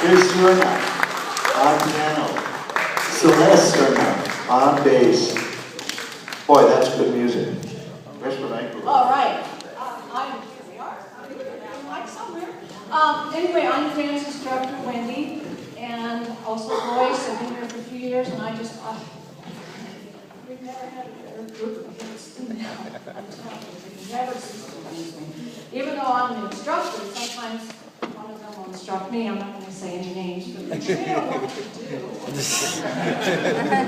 Here's Serna on piano. Celeste Serna on bass. Boy, that's good music. Where's the mic? All right. Here we are. Like somewhere. Anyway, I'm the dance instructor, Wendy, and also voice. I've been here for a few years, and I just, we've never had a better group of kids than now. I'm telling you, they never cease to amaze me. Even though I'm an instructor, sometimes one of them will instruct me. I'm not going to say any names, but they know what to do.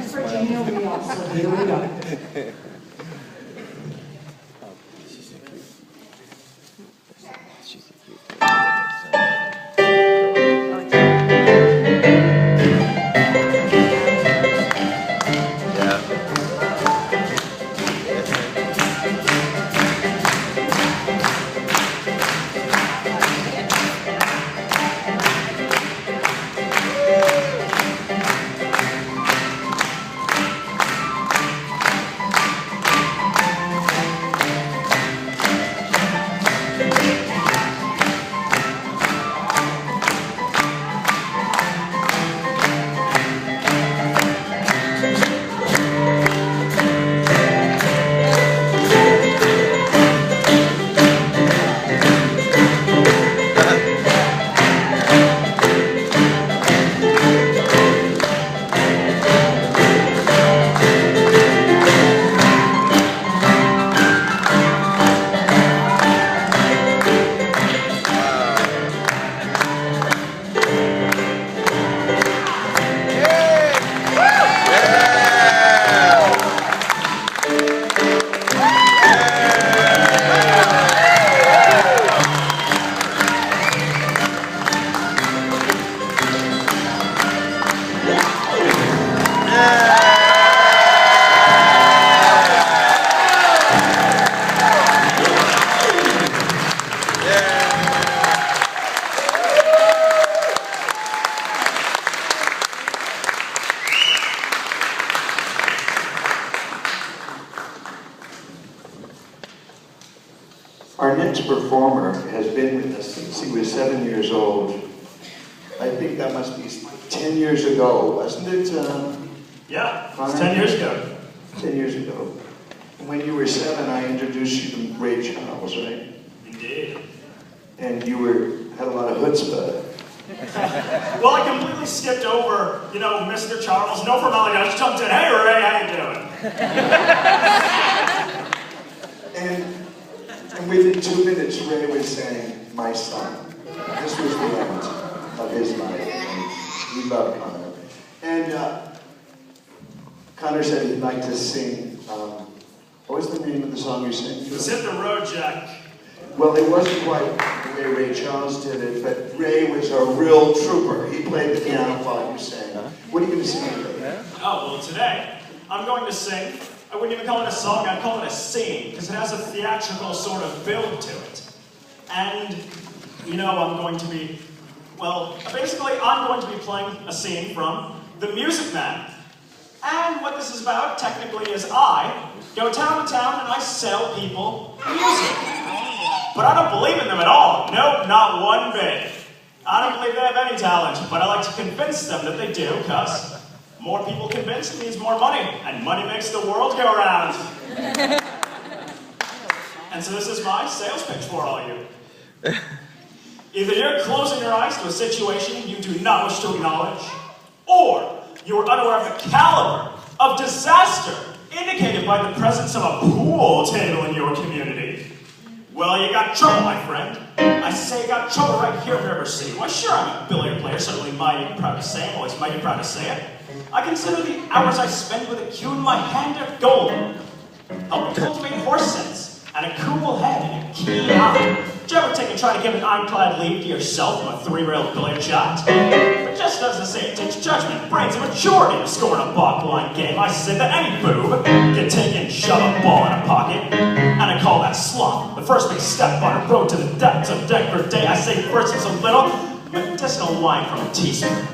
Virginia, we also, here we go. Our next performer has been with us since he was 7 years old. I think that must be 10 years ago, wasn't it? Yeah, it was 10 years ago. 10 years ago. When you were 7, I introduced you to Ray Charles, right? Indeed. And you had a lot of chutzpah. Well, I completely skipped over, Mr. Charles, no formality. I just jumped in, hey Ray, how you doing? And within 2 minutes, Ray was saying, my son. This was the end of his life. And we love Connor. And Connor said he'd like to sing, what was the name of the song you sang? It was Hit the Road, Jack. Well, it wasn't quite the way Ray Charles did it, but Ray was a real trooper. He played the piano while you sang. What are you going to sing today? Oh, well, today, I'm going to sing. I wouldn't even call it a song, I'd call it a scene, because it has a theatrical sort of build to it. And, I'm going to be, basically I'm going to be playing a scene from The Music Man. And what this is about, technically, is I go town to town and I sell people music. But I don't believe in them at all. Nope, not one bit. I don't believe they have any talent, but I like to convince them that they do, because more people convinced means more money, and money makes the world go round. And so this is my sales pitch for all of you. Either you're closing your eyes to a situation you do not wish to acknowledge, or you are unaware of the caliber of disaster indicated by the presence of a pool table in your community. Well, you got trouble, my friend. I say you got trouble right here in River City. Why, sure, I'm a billiard player, certainly mighty proud to say it, always mighty proud to say it. I consider the hours I spend with a cue in my hand of gold. Help me cultivate horse sense, and a cool head, and a keen eye. Did you ever take and try to give an ironclad lead to yourself from a 3-railed billiard shot? But just as to say it takes judgment, brains, and maturity to score in a ball-blind game, I say that any boob can take and shove a ball in a pocket. And I call that sloth, the first big step on a road to the depths of degradation. I say first it's a little medicinal wine from a teaspoon.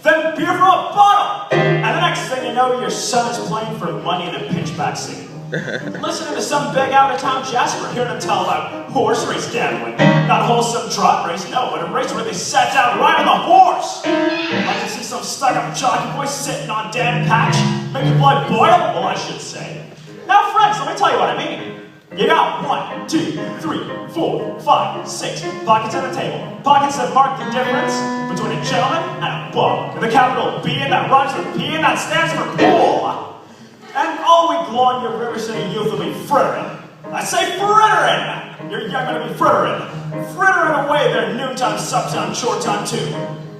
Then beer from a bottle! And the next thing you know, your son is playing for money in a pinchback scene. Listening to some big out-of-town Jasper hearing him tell about horse race gambling. Not a wholesome trot race, no, but a race where they sat down right on the horse. I can see some stuck-up jockey boy sitting on damn patch, making blood boil, well, I should say. Now, friends, let me tell you what I mean. You got 1, 2, 3, 4, 5, 6 pockets on the table. Pockets that mark the difference between a gentleman and a bum. With a capital B and that rhymes with P and that stands for pool. And all week long, your River City youth will be frittering. I say frittering! You're gonna be frittering. Frittering away their noontime, subtime, short time too.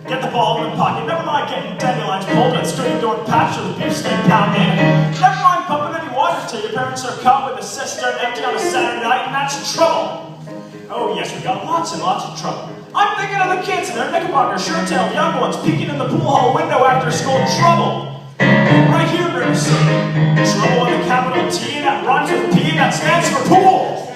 Get the ball in the pocket. Never mind getting dandelions pulled and straight door patch with a beefsteak pounded. Never mind pumping any water till your parents are caught with a cistern empty on a Saturday night, and that's trouble. Oh yes, we got lots and lots of trouble. I'm thinking of the kids in their knickerbocker, shirt-tailed young ones peeking in the pool hall window after school. Trouble. Right here, River City. Trouble with a capital T and that rhymes with P and that stands for pool.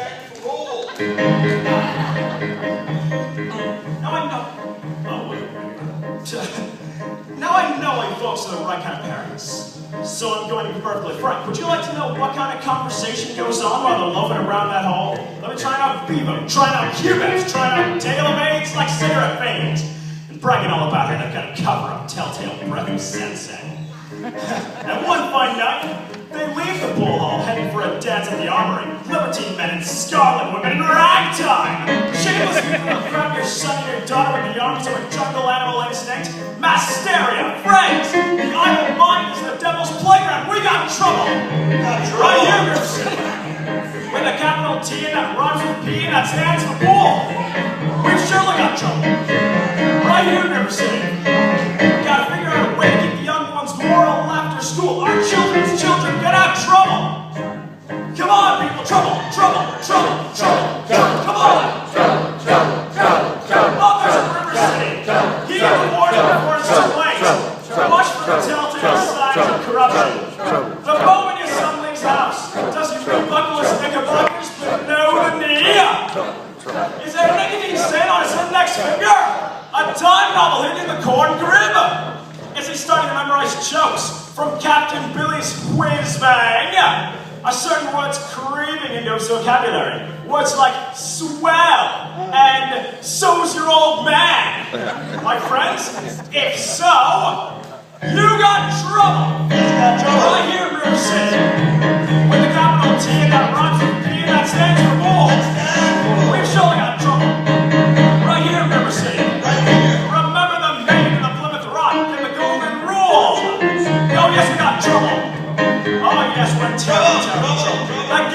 Now I know you folks are the right kind of parents. So I'm going to be perfectly frank. Would you like to know what kind of conversation goes on while they're loafing around that hall? Let me try out Bevo, trying out Cubans, trying out Dale of AIDS like cigarette veins, and bragging all about how they've got a cover-up telltale breath of sensei. And one fine night, they leave the pool hall, heading for a dance at the armory. Libertine men and scarlet women in ragtime! Shameless people will grab your son and your daughter with the arms of a jungle animal instinct. Mass hysteria, friends! The idle mind is the devil's playground. We got trouble! Right here, River City. With a capital T and that rhymes with P and that stands for pool. We've surely got trouble. Right here, River City. We gotta figure out a way to keep the young ones moral after school. Our children's children get out of trouble. Come on, people. Trouble, trouble, trouble, trouble, trouble. Come on. Oh, there's a River City. Heed the warning before it's too late. Watch for the telltale signs of corruption. The moment your son leaves the house, does he rebuckle his knickerbockers but know the knee? Is there a nicotine stain on his index finger? A time novel hidden in the corn crib? Is he starting to memorize jokes from Captain Billy's Whiz Bang? Are certain words creeping into his vocabulary? Words like swell and so's your old man. My friends, if so, you got trouble. Right here in River City. With the capital T and that rhymes with P and that stands for bull. We've surely got trouble. Right here in River City. Remember the Maine and the Plymouth Rock and the Golden Rule. Oh yes, we got trouble. Oh yes, we're terrible, terrible trouble. That